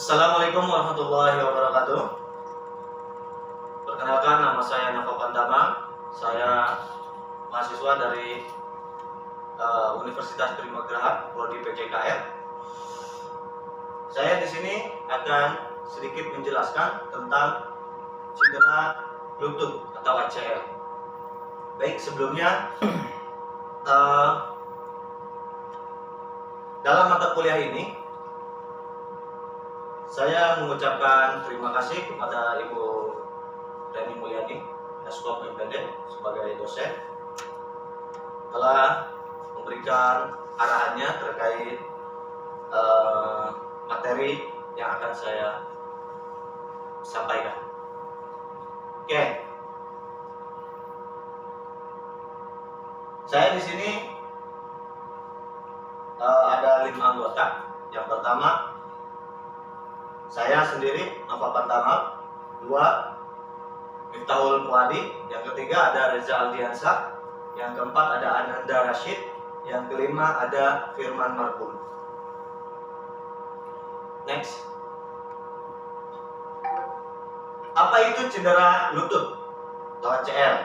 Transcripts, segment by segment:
Assalamualaikum warahmatullahi wabarakatuh. Perkenalkan, nama saya Nova Pandama. Saya mahasiswa dari Universitas Primagraha, Prodi PCKR. Saya di sini akan sedikit menjelaskan tentang cedera lutut atau ACL. Baik, sebelumnya dalam mata kuliah ini saya mengucapkan terima kasih kepada Ibu Reni Mulyani, Eskop MPD sebagai dosen, telah memberikan arahannya terkait materi yang akan saya sampaikan. Oke, saya di sini ada 5 anggota. Yang pertama, saya sendiri, Nova Pantama. 2, Miftahul Puadi. Yang ketiga ada Reza Aldiansa. Yang keempat ada Ananda Rashid. Yang kelima ada Firman Marbun. Next. Apa itu cedera lutut atau ACL?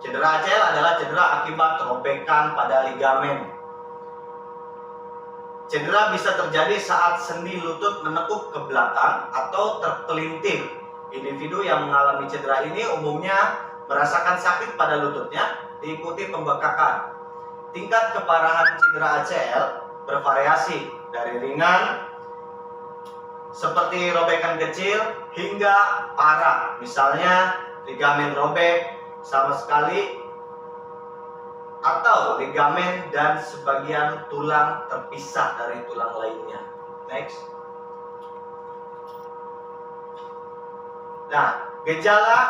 Cedera ACL adalah cedera akibat robekan pada ligamen. Cedera bisa terjadi saat sendi lutut menekuk ke belakang atau terpelintir. Individu yang mengalami cedera ini umumnya merasakan sakit pada lututnya, diikuti pembekakan. Tingkat keparahan cedera ACL bervariasi dari ringan seperti robekan kecil hingga parah. Misalnya ligamen robek sama sekali, atau ligamen dan sebagian tulang terpisah dari tulang lainnya. Next. Nah, gejala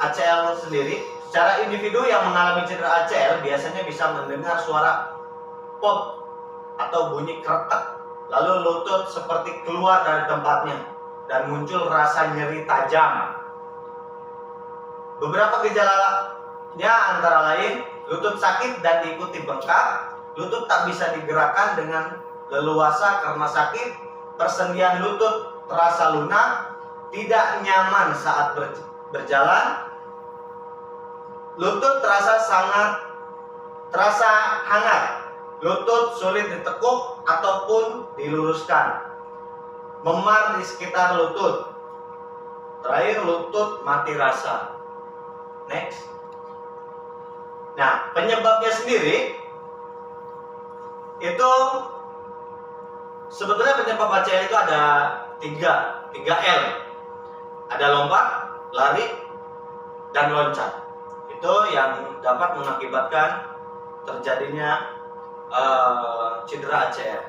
ACL sendiri, secara individu yang mengalami cedera ACL biasanya bisa mendengar suara pop atau bunyi kretek, lalu lutut seperti keluar dari tempatnya dan muncul rasa nyeri tajam. Beberapa gejalanya antara lain lutut sakit dan diikuti bengkak, lutut tak bisa digerakkan dengan leluasa karena sakit, persendian lutut terasa lunak, tidak nyaman saat berjalan, lutut terasa hangat, lutut sulit ditekuk ataupun diluruskan, memar di sekitar lutut, terakhir lutut mati rasa. Next. Nah, penyebabnya sendiri itu sebetulnya penyebab ACL itu ada 3 L. Ada lompat, lari, dan loncat. Itu yang dapat mengakibatkan terjadinya cedera ACL.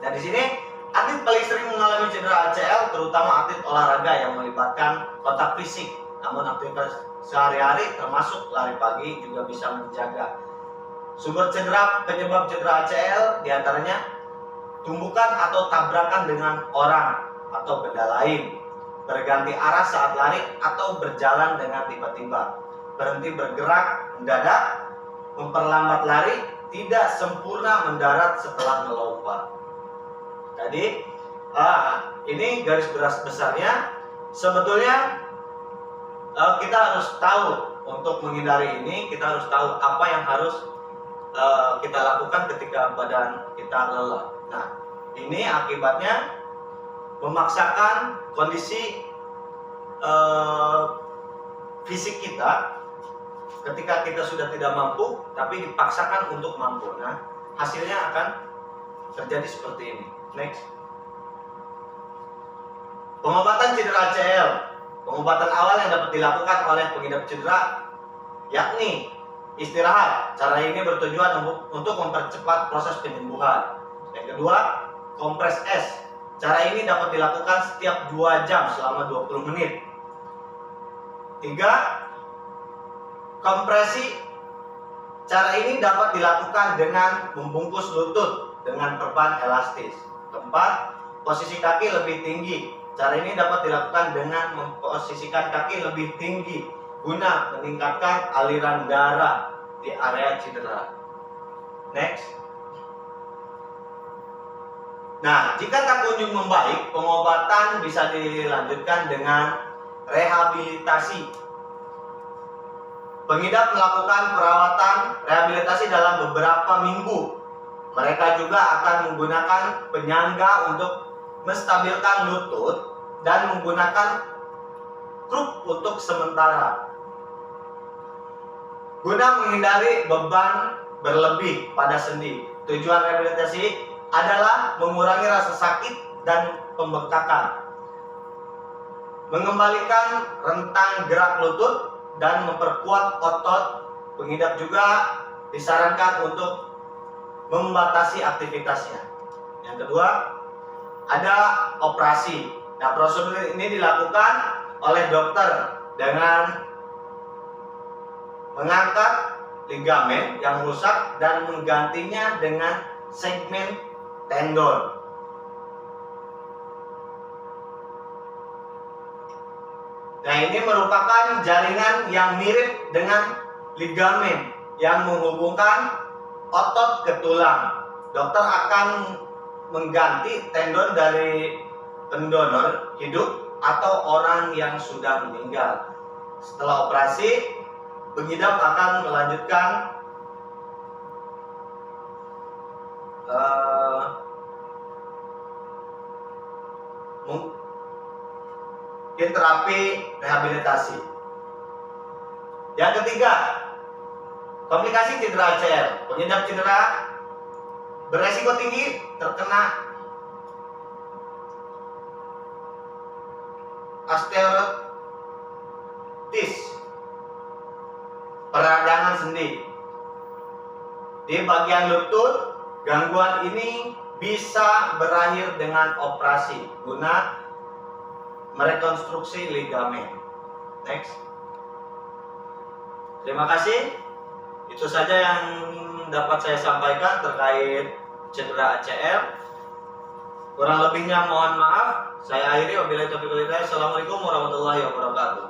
Nah, di sini atlet paling sering mengalami cedera ACL terutama atlet olahraga yang melibatkan kontak fisik. Namun aktivitas sehari-hari termasuk lari pagi juga bisa menjaga. Sumber penyebab cedera ACL diantaranya tumbukan atau tabrakan dengan orang atau benda lain, berganti arah saat lari atau berjalan dengan tiba-tiba, berhenti bergerak mendadak, memperlambat lari, tidak sempurna mendarat setelah melompat. Jadi ini garis besarnya. Sebetulnya kita harus tahu, untuk menghindari ini kita harus tahu apa yang harus kita lakukan ketika badan kita lelah. Nah, ini akibatnya memaksakan kondisi fisik kita ketika kita sudah tidak mampu, tapi dipaksakan untuk mampu. Nah, hasilnya akan terjadi seperti ini. Next. Pengobatan cedera ACL. Pengobatan awal yang dapat dilakukan oleh pengidap cedera yakni istirahat. Cara ini bertujuan untuk mempercepat proses penyembuhan. Yang kedua, kompres es. Cara ini dapat dilakukan setiap 2 jam selama 20 menit. 3, kompresi. Cara ini dapat dilakukan dengan membungkus lutut dengan perban elastis. 4, posisi kaki lebih tinggi. Cara ini dapat dilakukan dengan memposisikan kaki lebih tinggi guna meningkatkan aliran darah di area cedera. Next. Nah, jika tak kunjung membaik, pengobatan bisa dilanjutkan dengan rehabilitasi. Pengidap melakukan perawatan rehabilitasi dalam beberapa minggu. Mereka juga akan menggunakan penyangga untuk menstabilkan lutut dan menggunakan kruk untuk sementara, guna menghindari beban berlebih pada sendi. Tujuan rehabilitasi adalah mengurangi rasa sakit dan pembengkakan, mengembalikan rentang gerak lutut, dan memperkuat otot. Pengidap juga disarankan untuk membatasi aktivitasnya. Yang kedua, ada operasi. Nah, prosedur ini dilakukan oleh dokter dengan mengangkat ligamen yang rusak dan menggantinya dengan segmen tendon. Nah, ini merupakan jaringan yang mirip dengan ligamen yang menghubungkan otot ke tulang. Dokter akan mengganti tendon dari pendonor hidup atau orang yang sudah meninggal. Setelah operasi, pengidap akan melanjutkan terapi rehabilitasi. Yang ketiga, komplikasi cedera ACL. Pengidap cedera beresiko tinggi terkena osteoartritis, peradangan sendi di bagian lutut. Gangguan ini bisa berakhir dengan operasi guna merekonstruksi ligamen. Next. Terima kasih. Itu saja yang dapat saya sampaikan terkait cedera ACL. Kurang lebihnya mohon maaf. Saya akhiri. Wabillahi taufiq wal hidayah. Assalamualaikum warahmatullahi wabarakatuh.